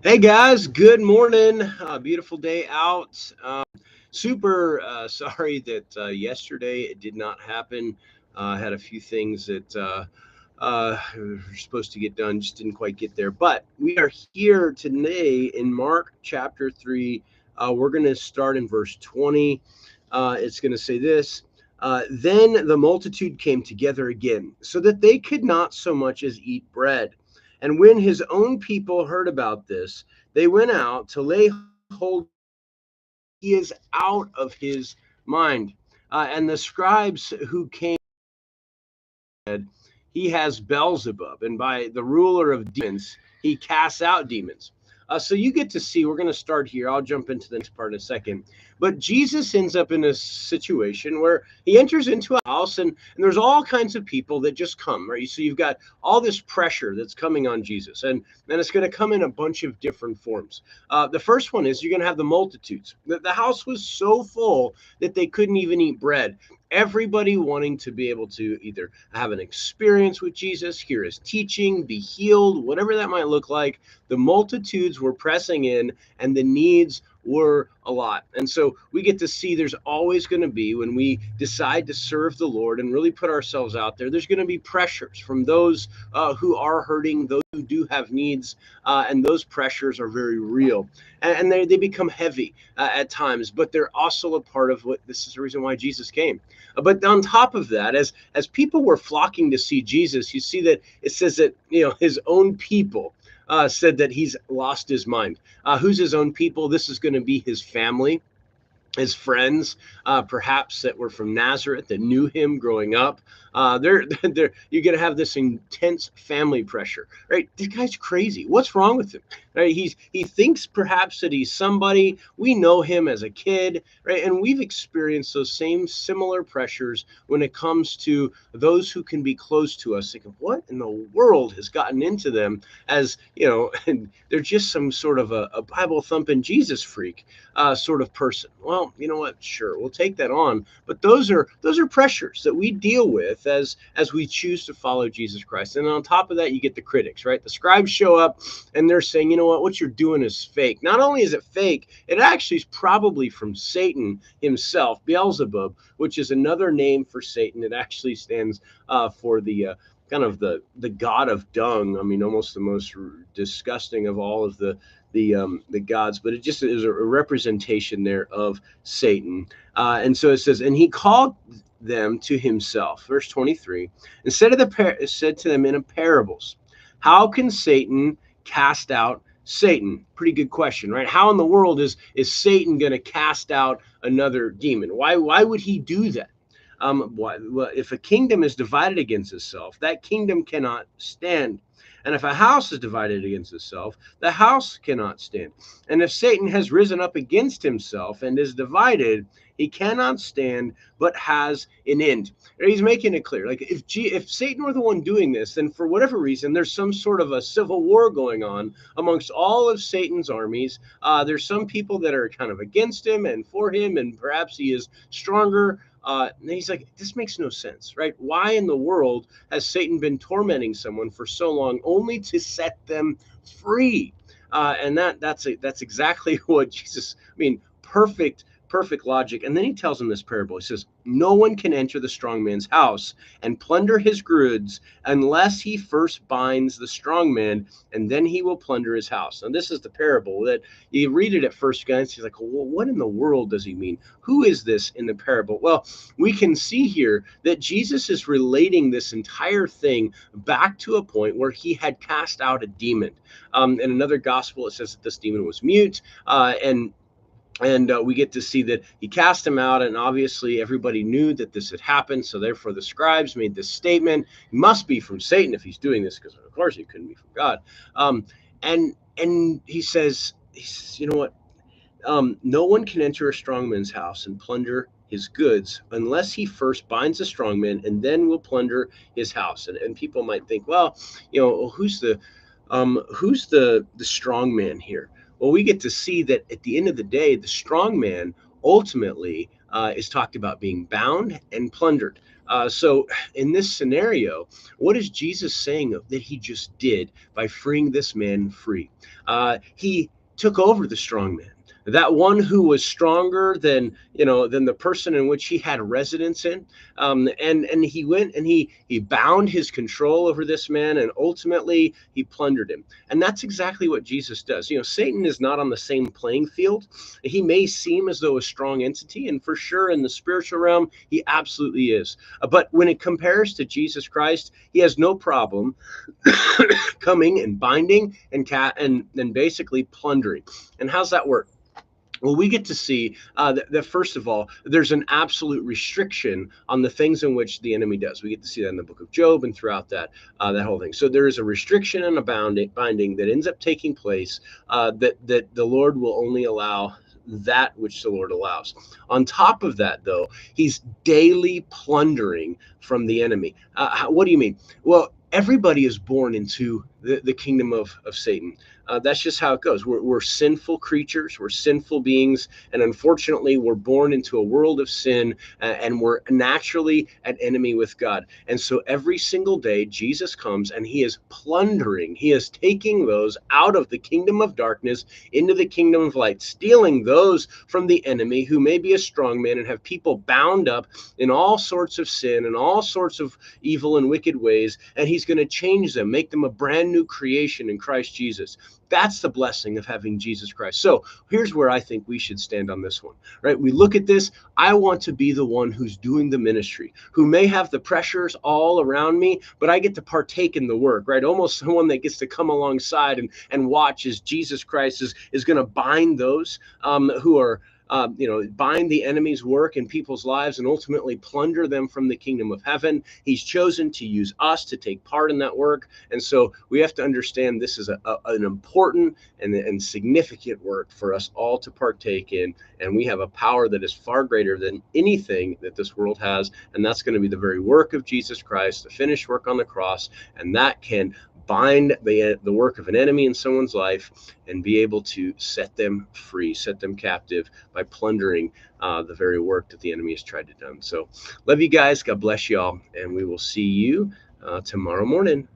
Hey guys, good morning. Beautiful day out. Super sorry that yesterday it did not happen. Had a few things that were supposed to get done, just didn't quite get there. But we are here today in Mark chapter 3. We're going to start in verse 20. It's going to say this. Then the multitude came together again, so that they could not so much as eat bread. And when his own people heard about this, they went out to lay hold. He is out of his mind. And the scribes who came said, he has Beelzebub, and by the ruler of demons, he casts out demons. So you get to see, we're going to start here. I'll jump into the next part in a second. But Jesus ends up in a situation where he enters into a house, and there's all kinds of people that just come, right? So you've got all this pressure that's coming on Jesus, and it's going to come in a bunch of different forms. The first one is you're going to have the multitudes. The house was so full that they couldn't even eat bread. Everybody wanting to be able to either have an experience with Jesus, hear his teaching, be healed, whatever that might look like. The multitudes were pressing in, and the needs were a lot. And so we get to see there's always going to be, when we decide to serve the Lord and really put ourselves out there, there's going to be pressures from those who are hurting, those who do have needs, and those pressures are very real. And they become heavy at times, but they're also a part of what this is the reason why Jesus came. But on top of that, as people were flocking to see Jesus, you see that it says that his own people said that he's lost his mind. Who's his own people? This is going to be his family, his friends, perhaps that were from Nazareth that knew him growing up. They're you're gonna have this intense family pressure, right? This guy's crazy. What's wrong with him? Right? He thinks perhaps that he's somebody. We know him as a kid, right? And we've experienced those same similar pressures when it comes to those who can be close to us. Thinking, what in the world has gotten into them? As and they're just some sort of a Bible thumping Jesus freak sort of person. Well, you know what? Sure, we'll take that on. But those are pressures that we deal with as we choose to follow Jesus Christ. And on top of that, you get the critics, right? The scribes show up and they're saying, you know what you're doing is fake. Not only is it fake, it actually is probably from Satan himself, Beelzebub, which is another name for Satan. It actually stands for the kind of the god of dung. I mean, almost the most disgusting of all of the gods, but it just is a representation there of Satan. And so it says, and he called them to himself. Verse 23. Instead of said to them in parables, how can Satan cast out Satan? Pretty good question, right? How in the world is Satan going to cast out another demon? Why would he do that? Well, if a kingdom is divided against itself, that kingdom cannot stand. And if a house is divided against itself, the house cannot stand. And if Satan has risen up against himself and is divided, he cannot stand, but has an end. He's making it clear. Like if Satan were the one doing this, then for whatever reason, there's some sort of a civil war going on amongst all of Satan's armies. There's some people that are kind of against him and for him, and perhaps he is stronger. And he's like, this makes no sense, right? Why in the world has Satan been tormenting someone for so long only to set them free? And that's exactly what Jesus. I mean, perfect logic. And then he tells them this parable. He says, no one can enter the strong man's house and plunder his goods unless he first binds the strong man, and then he will plunder his house. And this is the parable that you read it at first glance. He's like, well, what in the world does he mean? Who is this in the parable? Well, we can see here that Jesus is relating this entire thing back to a point where he had cast out a demon. In another gospel, it says that this demon was mute, and we get to see that he cast him out, and obviously everybody knew that this had happened. So therefore, the scribes made this statement: "He must be from Satan if he's doing this, because of course he couldn't be from God." Um, and he says, you know what? No one can enter a strongman's house and plunder his goods unless he first binds a strongman, and then will plunder his house. And people might think, well, who's the strong man here? Well, we get to see that at the end of the day, the strong man ultimately is talked about being bound and plundered. So in this scenario, what is Jesus saying that he just did by freeing this man free? He took over the strong man, that one who was stronger than the person in which he had residence in, and he went and he bound his control over this man, and ultimately he plundered him. And that's exactly what Jesus does. Satan is not on the same playing field. He may seem as though a strong entity, and for sure in the spiritual realm he absolutely is. But when it compares to Jesus Christ, he has no problem coming and binding and basically plundering. And how's that work? Well, we get to see that first of all, there's an absolute restriction on the things in which the enemy does. We get to see that in the book of Job and throughout that whole thing. So there is a restriction and a binding that ends up taking place, that the Lord will only allow that which the Lord allows. On top of that, though, he's daily plundering from the enemy. What do you mean? Well, everybody is born into the kingdom of Satan. That's just how it goes. We're sinful creatures. We're sinful beings. And unfortunately, we're born into a world of sin, and we're naturally at enemy with God. And so every single day, Jesus comes and he is plundering. He is taking those out of the kingdom of darkness into the kingdom of light, stealing those from the enemy who may be a strong man and have people bound up in all sorts of sin and all sorts of evil and wicked ways. And he's going to change them, make them a brand new creation in Christ Jesus. That's the blessing of having Jesus Christ. So here's where I think we should stand on this one, right? We look at this. I want to be the one who's doing the ministry, who may have the pressures all around me, but I get to partake in the work, right? Almost someone that gets to come alongside and watch as Jesus Christ is going to bind those who are bind the enemy's work in people's lives and ultimately plunder them from the kingdom of heaven. He's chosen to use us to take part in that work. And so we have to understand this is an important and significant work for us all to partake in. And we have a power that is far greater than anything that this world has. And that's going to be the very work of Jesus Christ, the finished work on the cross. And that can bind the work of an enemy in someone's life and be able to set them free, set them captive by plundering the very work that the enemy has tried to do. So love you guys. God bless you all. And we will see you tomorrow morning.